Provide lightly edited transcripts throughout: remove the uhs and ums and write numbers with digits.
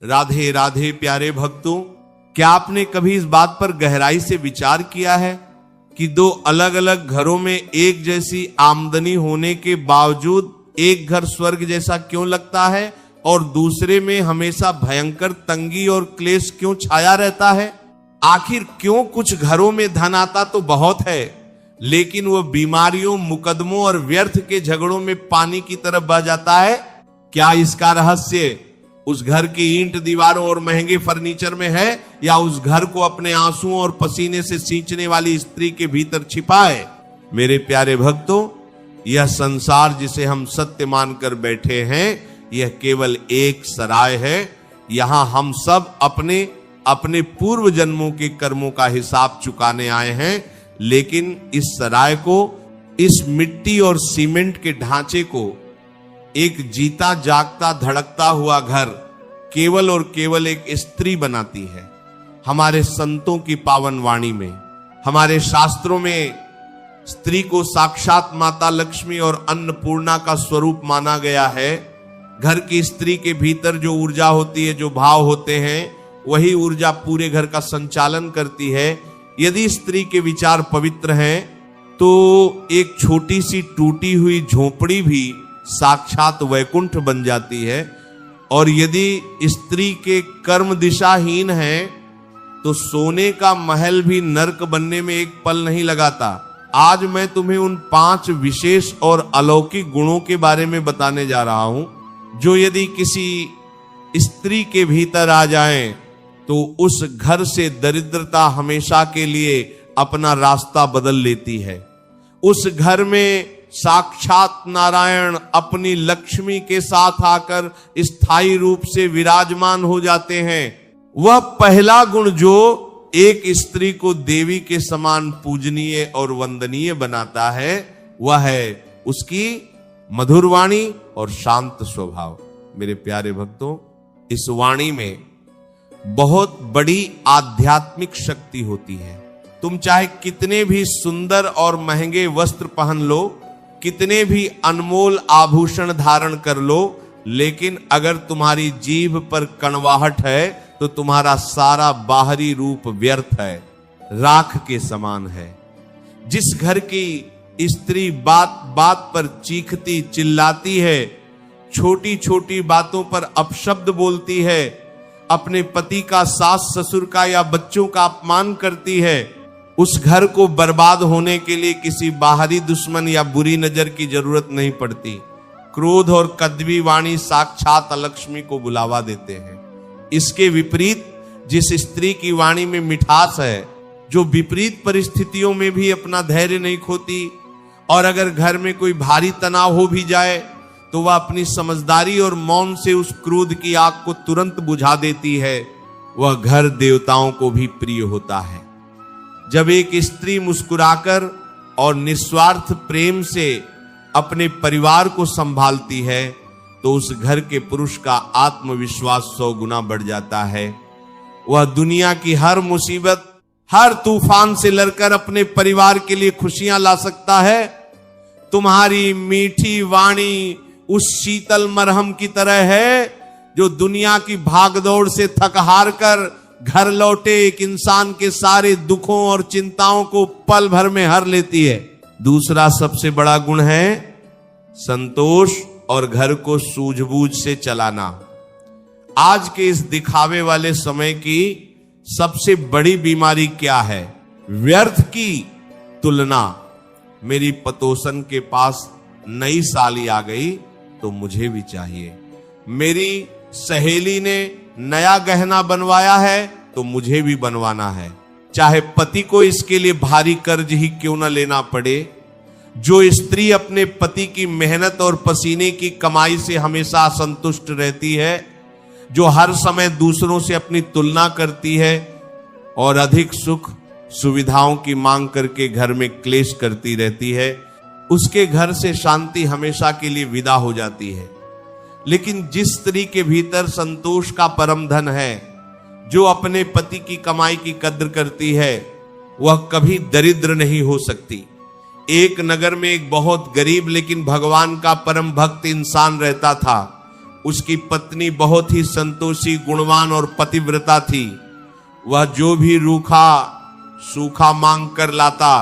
राधे राधे प्यारे भक्तों, क्या आपने कभी इस बात पर गहराई से विचार किया है कि दो अलग अलग घरों में एक जैसी आमदनी होने के बावजूद एक घर स्वर्ग जैसा क्यों लगता है और दूसरे में हमेशा भयंकर तंगी और क्लेश क्यों छाया रहता है? आखिर क्यों कुछ घरों में धन आता तो बहुत है, लेकिन वह बीमारियों, मुकदमों और व्यर्थ के झगड़ों में पानी की तरफ बह जाता है? क्या इसका रहस्य उस घर की ईंट दीवारों और महंगे फर्नीचर में है, या उस घर को अपने आंसुओं और पसीने से सींचने वाली स्त्री के भीतर छिपा है? मेरे प्यारे भक्तों, यह संसार जिसे हम सत्य मानकर बैठे हैं, यह केवल एक सराय है। यहां हम सब अपने अपने पूर्व जन्मों के कर्मों का हिसाब चुकाने आए हैं, लेकिन इस सराय को, इस मिट्टी और सीमेंट के ढांचे को एक जीता जागता धड़कता हुआ घर केवल और केवल एक स्त्री बनाती है। हमारे संतों की पावन वाणी में, हमारे शास्त्रों में स्त्री को साक्षात माता लक्ष्मी और अन्नपूर्णा का स्वरूप माना गया है। घर की स्त्री के भीतर जो ऊर्जा होती है, जो भाव होते हैं, वही ऊर्जा पूरे घर का संचालन करती है। यदि स्त्री के विचार पवित्र हैं तो एक छोटी सी टूटी हुई झोपड़ी भी साक्षात वैकुंठ बन जाती है, और यदि स्त्री के कर्म दिशाहीन है तो सोने का महल भी नर्क बनने में एक पल नहीं लगाता। आज मैं तुम्हें उन 5 विशेष और अलौकिक गुणों के बारे में बताने जा रहा हूं, जो यदि किसी स्त्री के भीतर आ जाएं तो उस घर से दरिद्रता हमेशा के लिए अपना रास्ता बदल लेती है। उस घर में साक्षात नारायण अपनी लक्ष्मी के साथ आकर स्थायी रूप से विराजमान हो जाते हैं। वह पहला गुण जो एक स्त्री को देवी के समान पूजनीय और वंदनीय बनाता है, वह है उसकी मधुर वाणी और शांत स्वभाव। मेरे प्यारे भक्तों, इस वाणी में बहुत बड़ी आध्यात्मिक शक्ति होती है। तुम चाहे कितने भी सुंदर और महंगे वस्त्र पहन लो, कितने भी अनमोल आभूषण धारण कर लो, लेकिन अगर तुम्हारी जीभ पर कड़वाहट है तो तुम्हारा सारा बाहरी रूप व्यर्थ है, राख के समान है। जिस घर की स्त्री बात बात पर चीखती चिल्लाती है, छोटी छोटी बातों पर अपशब्द बोलती है, अपने पति का, सास ससुर का या बच्चों का अपमान करती है, उस घर को बर्बाद होने के लिए किसी बाहरी दुश्मन या बुरी नजर की जरूरत नहीं पड़ती। क्रोध और कद्वी वाणी साक्षात लक्ष्मी को बुलावा देते हैं। इसके विपरीत जिस स्त्री की वाणी में मिठास है, जो विपरीत परिस्थितियों में भी अपना धैर्य नहीं खोती, और अगर घर में कोई भारी तनाव हो भी जाए तो वह अपनी समझदारी और मौन से उस क्रोध की आग को तुरंत बुझा देती है, वह घर देवताओं को भी प्रिय होता है। जब एक स्त्री मुस्कुराकर और निस्वार्थ प्रेम से अपने परिवार को संभालती है तो उस घर के पुरुष का आत्मविश्वास 100 गुना बढ़ जाता है। वह दुनिया की हर मुसीबत, हर तूफान से लड़कर अपने परिवार के लिए खुशियां ला सकता है। तुम्हारी मीठी वाणी उस शीतल मरहम की तरह है जो दुनिया की भागदौड़ से थक हार कर घर लौटे एक इंसान के सारे दुखों और चिंताओं को पल भर में हर लेती है। दूसरा सबसे बड़ा गुण है संतोष और घर को सूझबूझ से चलाना। आज के इस दिखावे वाले समय की सबसे बड़ी बीमारी क्या है? व्यर्थ की तुलना। मेरी पतोसन के पास नई साली आ गई तो मुझे भी चाहिए। मेरी सहेली ने नया गहना बनवाया है तो मुझे भी बनवाना है, चाहे पति को इसके लिए भारी कर्ज ही क्यों न लेना पड़े। जो स्त्री अपने पति की मेहनत और पसीने की कमाई से हमेशा असंतुष्ट रहती है, जो हर समय दूसरों से अपनी तुलना करती है और अधिक सुख सुविधाओं की मांग करके घर में क्लेश करती रहती है, उसके घर से शांति हमेशा के लिए विदा हो जाती है। लेकिन जिस स्त्री के भीतर संतोष का परम धन है, जो अपने पति की कमाई की कद्र करती है, वह कभी दरिद्र नहीं हो सकती। एक नगर में एक बहुत गरीब लेकिन भगवान का परम भक्त इंसान रहता था। उसकी पत्नी बहुत ही संतोषी, गुणवान और पतिव्रता थी। वह जो भी रूखा सूखा मांग कर लाता,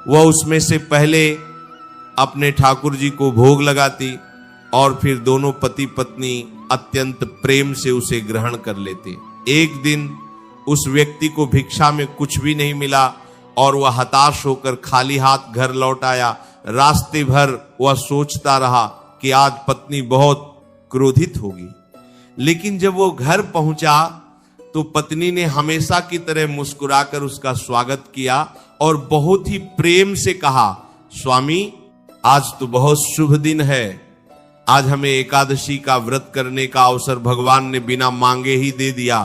वह उसमें से पहले अपने ठाकुर जी को भोग लगाती और फिर दोनों पति पत्नी अत्यंत प्रेम से उसे ग्रहण कर लेते। एक दिन उस व्यक्ति को भिक्षा में कुछ भी नहीं मिला और वह हताश होकर खाली हाथ घर लौट आया। रास्ते भर वह सोचता रहा कि आज पत्नी बहुत क्रोधित होगी, लेकिन जब वो घर पहुंचा तो पत्नी ने हमेशा की तरह मुस्कुराकर उसका स्वागत किया और बहुत ही प्रेम से कहा, स्वामी आज तो बहुत शुभ दिन है, आज हमें एकादशी का व्रत करने का अवसर भगवान ने बिना मांगे ही दे दिया,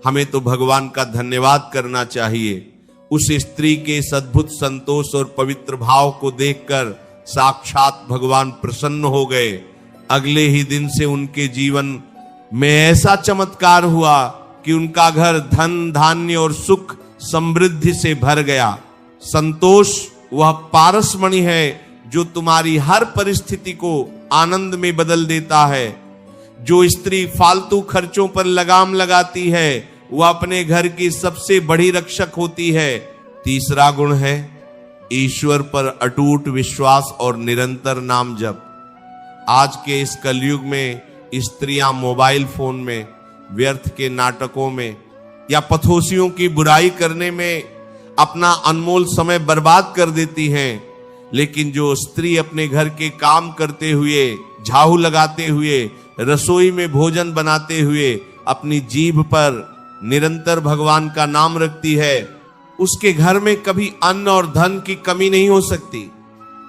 हमें तो भगवान का धन्यवाद करना चाहिए। उस स्त्री के इस अद्भुत संतोष और पवित्र भाव को देखकर साक्षात भगवान प्रसन्न हो गए। अगले ही दिन से उनके जीवन में ऐसा चमत्कार हुआ कि उनका घर धन धान्य और सुख समृद्धि से भर गया। संतोष वह पारसमणि है जो तुम्हारी हर परिस्थिति को आनंद में बदल देता है। जो स्त्री फालतू खर्चों पर लगाम लगाती है वह अपने घर की सबसे बड़ी रक्षक होती है। तीसरा गुण है ईश्वर पर अटूट विश्वास और निरंतर नाम जप। आज के इस कलयुग में स्त्रियां मोबाइल फोन में, व्यर्थ के नाटकों में या पथोसियों की बुराई करने में अपना अनमोल समय बर्बाद कर देती हैं, लेकिन जो स्त्री अपने घर के काम करते हुए, झाड़ू लगाते हुए, रसोई में भोजन बनाते हुए अपनी जीभ पर निरंतर भगवान का नाम रखती है, उसके घर में कभी अन्न और धन की कमी नहीं हो सकती।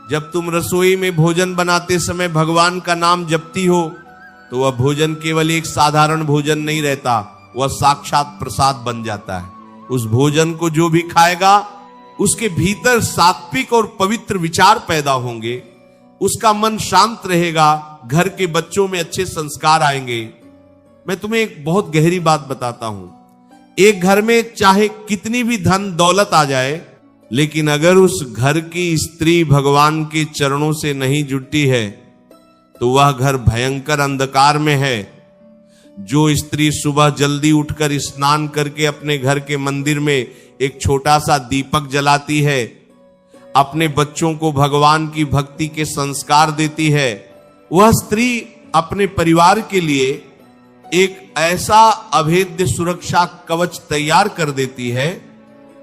जब तुम रसोई में भोजन बनाते समय भगवान का नाम जपती हो तो वह भोजन केवल एक साधारण भोजन नहीं रहता, वह साक्षात प्रसाद बन जाता है। उस भोजन को जो भी खाएगा उसके भीतर सात्विक और पवित्र विचार पैदा होंगे, उसका मन शांत रहेगा, घर के बच्चों में अच्छे संस्कार आएंगे। मैं तुम्हें एक बहुत गहरी बात बताता हूं, एक घर में चाहे कितनी भी धन दौलत आ जाए, लेकिन अगर उस घर की स्त्री भगवान के चरणों से नहीं जुड़ती है तो वह घर भयंकर अंधकार में है। जो स्त्री सुबह जल्दी उठकर स्नान करके अपने घर के मंदिर में एक छोटा सा दीपक जलाती है, अपने बच्चों को भगवान की भक्ति के संस्कार देती है, वह स्त्री अपने परिवार के लिए एक ऐसा अभेद्य सुरक्षा कवच तैयार कर देती है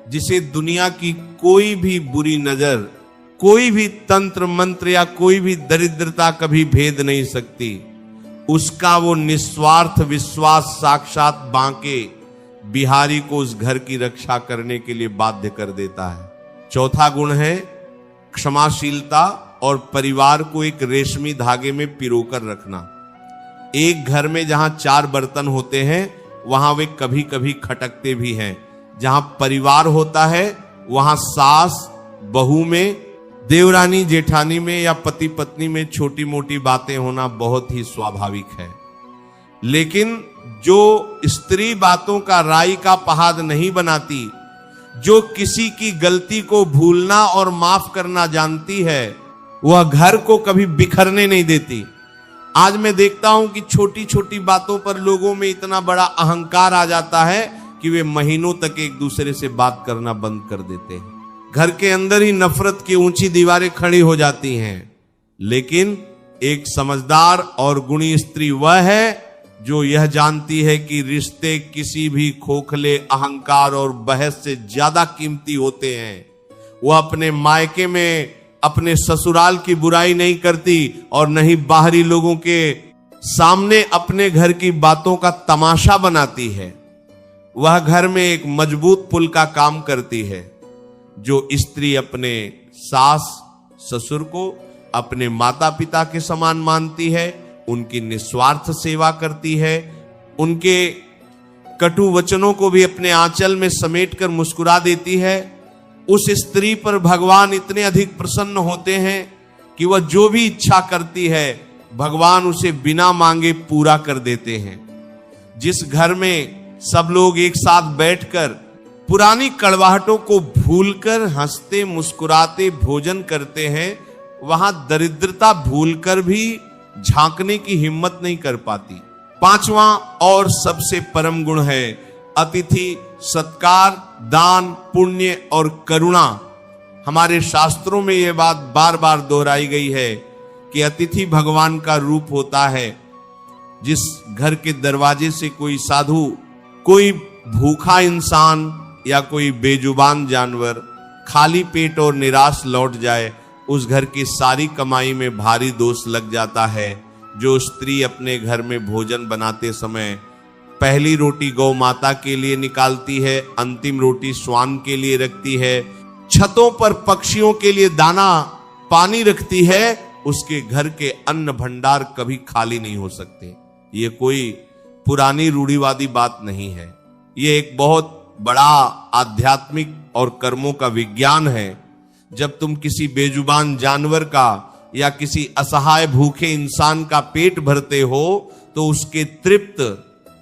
जिसे दुनिया की कोई भी बुरी नजर, कोई भी तंत्र मंत्र या कोई भी दरिद्रता कभी भेद नहीं सकती। उसका वो निस्वार्थ विश्वास साक्षात बांके बिहारी को उस घर की रक्षा करने के लिए बाध्य कर देता है। चौथा गुण है क्षमाशीलता और परिवार को एक रेशमी धागे में पिरोकर रखना। एक घर में जहां 4 बर्तन होते हैं वहां वे कभी कभी खटकते भी हैं। जहां परिवार होता है वहां सास बहू में, देवरानी जेठानी में या पति पत्नी में छोटी मोटी बातें होना बहुत ही स्वाभाविक है, लेकिन जो स्त्री बातों का राई का पहाड़ नहीं बनाती, जो किसी की गलती को भूलना और माफ करना जानती है, वह घर को कभी बिखरने नहीं देती। आज मैं देखता हूं कि छोटी छोटी बातों पर लोगों में इतना बड़ा अहंकार आ जाता है कि वे महीनों तक एक दूसरे से बात करना बंद कर देते हैं। घर के अंदर ही नफरत की ऊंची दीवारें खड़ी हो जाती हैं। लेकिन एक समझदार और गुणी स्त्री वह है जो यह जानती है कि रिश्ते किसी भी खोखले अहंकार और बहस से ज्यादा कीमती होते हैं। वह अपने मायके में अपने ससुराल की बुराई नहीं करती और न ही बाहरी लोगों के सामने अपने घर की बातों का तमाशा बनाती है। वह घर में एक मजबूत पुल का काम करती है। जो स्त्री अपने सास ससुर को अपने माता पिता के समान मानती है, उनकी निस्वार्थ सेवा करती है, उनके कटु वचनों को भी अपने आंचल में समेटकर मुस्कुरा देती है, उस स्त्री पर भगवान इतने अधिक प्रसन्न होते हैं कि वह जो भी इच्छा करती है भगवान उसे बिना मांगे पूरा कर देते हैं। जिस घर में सब लोग एक साथ बैठकर पुरानी कड़वाहटों को भूलकर हंसते मुस्कुराते भोजन करते हैं, वहां दरिद्रता भूलकर भी झांकने की हिम्मत नहीं कर पाती। पांचवा और सबसे परम गुण है अतिथि सत्कार, दान, पुण्य और करुणा। हमारे शास्त्रों में यह बात बार बार दोहराई गई है कि अतिथि भगवान का रूप होता है। जिस घर के दरवाजे से कोई साधु, कोई भूखा इंसान या कोई बेजुबान जानवर खाली पेट और निराश लौट जाए, उस घर की सारी कमाई में भारी दोष लग जाता है। जो स्त्री अपने घर में भोजन बनाते समय पहली रोटी गौ माता के लिए निकालती है, अंतिम रोटी श्वान के लिए रखती है, छतों पर पक्षियों के लिए दाना पानी रखती है, उसके घर के अन्न भंडार कभी खाली नहीं हो सकते। ये कोई पुरानी रूढ़िवादी बात नहीं है, ये एक बहुत बड़ा आध्यात्मिक और कर्मों का विज्ञान है। जब तुम किसी बेजुबान जानवर का या किसी असहाय भूखे इंसान का पेट भरते हो तो उसके तृप्त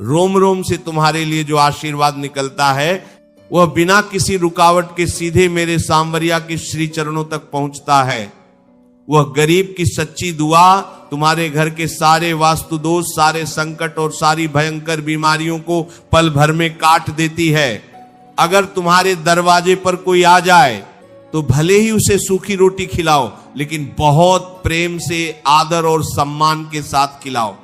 रोम रोम से तुम्हारे लिए जो आशीर्वाद निकलता है वह बिना किसी रुकावट के सीधे मेरे सांवरिया के श्री चरणों तक पहुंचता है। वह गरीब की सच्ची दुआ तुम्हारे घर के सारे वास्तु दोष, सारे संकट और सारी भयंकर बीमारियों को पल भर में काट देती है। अगर तुम्हारे दरवाजे पर कोई आ जाए तो भले ही उसे सूखी रोटी खिलाओ, लेकिन बहुत प्रेम से, आदर और सम्मान के साथ खिलाओ।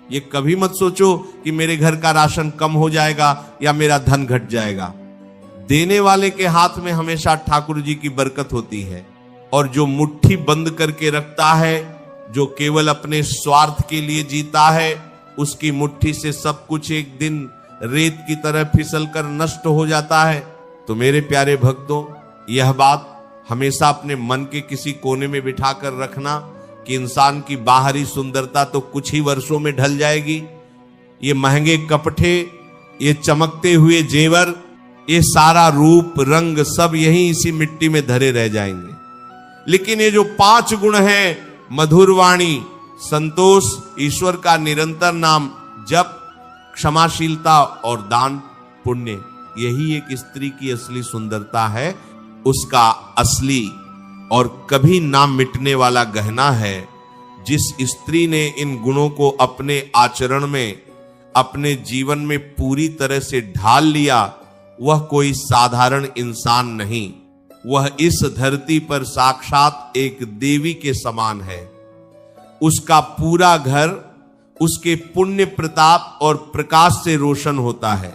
ये कभी मत सोचो कि मेरे घर का राशन कम हो जाएगा या मेरा धन घट जाएगा। देने वाले के हाथ में हमेशा ठाकुर जी की बरकत होती है, और जो मुट्ठी बंद करके रखता है, जो केवल अपने स्वार्थ के लिए जीता है, उसकी मुट्ठी से सब कुछ एक दिन रेत की तरह फिसल कर नष्ट हो जाता है। तो मेरे प्यारे भक्तों, यह बात हमेशा अपने मन के किसी कोने में बिठा कर रखना कि इंसान की बाहरी सुंदरता तो कुछ ही वर्षों में ढल जाएगी। ये महंगे कपड़े, ये चमकते हुए जेवर, ये सारा रूप रंग सब यहीं इसी मिट्टी में धरे रह जाएंगे। लेकिन ये जो 5 गुण हैं, मधुर वाणी, संतोष, ईश्वर का निरंतर नाम जप, क्षमाशीलता और दान पुण्य, यही एक स्त्री की असली सुंदरता है, उसका असली और कभी ना मिटने वाला गहना है। जिस स्त्री ने इन गुणों को अपने आचरण में, अपने जीवन में पूरी तरह से ढाल लिया, वह कोई साधारण इंसान नहीं, वह इस धरती पर साक्षात एक देवी के समान है। उसका पूरा घर उसके पुण्य प्रताप और प्रकाश से रोशन होता है।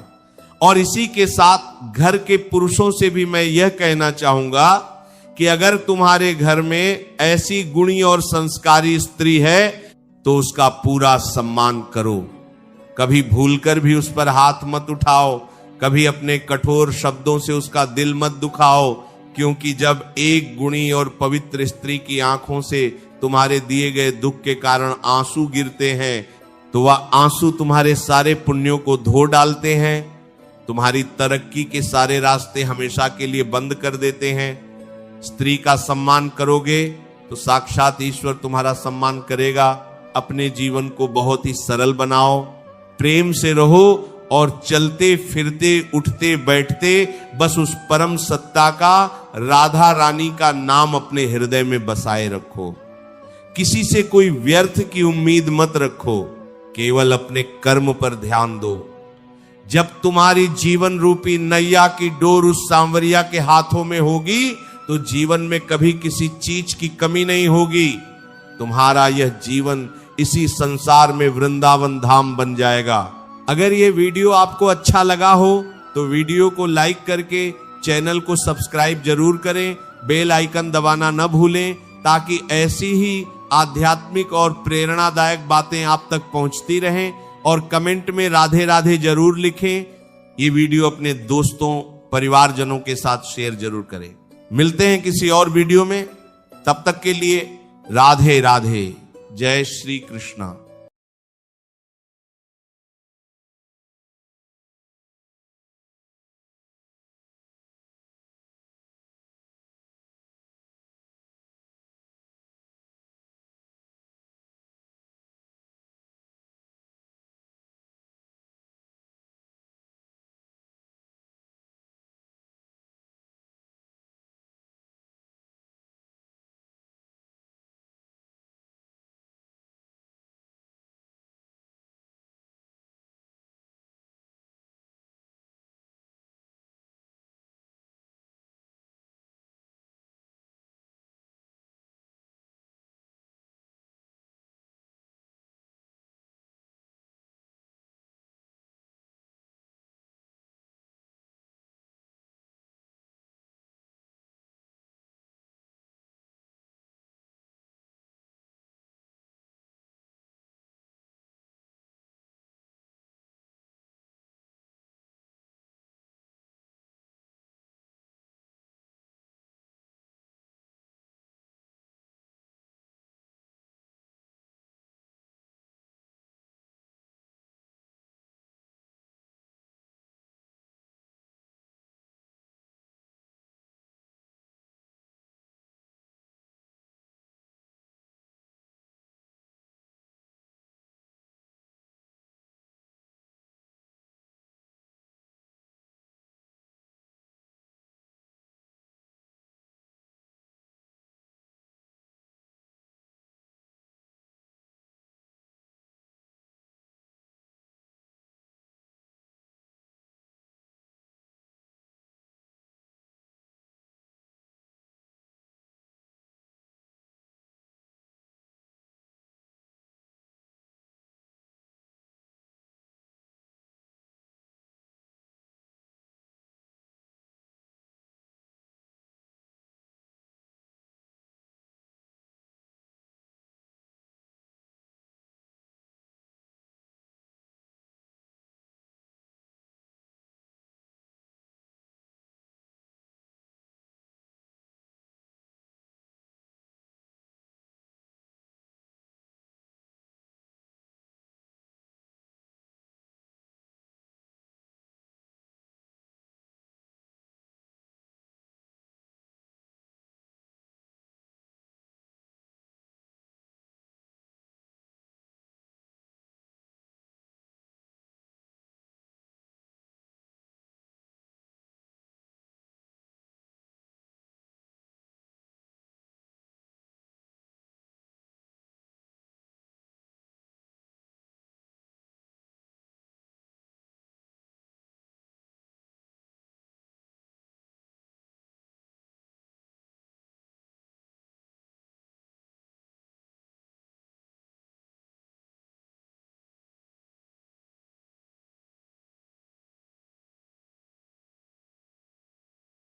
और इसी के साथ घर के पुरुषों से भी मैं यह कहना चाहूंगा कि अगर तुम्हारे घर में ऐसी गुणी और संस्कारी स्त्री है तो उसका पूरा सम्मान करो। कभी भूलकर भी उस पर हाथ मत उठाओ, कभी अपने कठोर शब्दों से उसका दिल मत दुखाओ, क्योंकि जब एक गुणी और पवित्र स्त्री की आंखों से तुम्हारे दिए गए दुख के कारण आंसू गिरते हैं तो वह आंसू तुम्हारे सारे पुण्यों को धो डालते हैं, तुम्हारी तरक्की के सारे रास्ते हमेशा के लिए बंद कर देते हैं। स्त्री का सम्मान करोगे तो साक्षात ईश्वर तुम्हारा सम्मान करेगा। अपने जीवन को बहुत ही सरल बनाओ, प्रेम से रहो और चलते फिरते उठते बैठते बस उस परम सत्ता का, राधा रानी का नाम अपने हृदय में बसाए रखो। किसी से कोई व्यर्थ की उम्मीद मत रखो, केवल अपने कर्म पर ध्यान दो। जब तुम्हारी जीवन रूपी नैया की डोर उस सांवरिया के हाथों में होगी तो जीवन में कभी किसी चीज की कमी नहीं होगी। तुम्हारा यह जीवन इसी संसार में वृंदावन धाम बन जाएगा। अगर ये वीडियो आपको अच्छा लगा हो तो वीडियो को लाइक करके चैनल को सब्सक्राइब जरूर करें, बेल आइकन दबाना न भूलें, ताकि ऐसी ही आध्यात्मिक और प्रेरणादायक बातें आप तक पहुंचती रहें। और कमेंट में राधे राधे जरूर लिखें। ये वीडियो अपने दोस्तों, परिवारजनों के साथ शेयर जरूर करें। मिलते हैं किसी और वीडियो में, तब तक के लिए राधे राधे, जय श्री कृष्णा।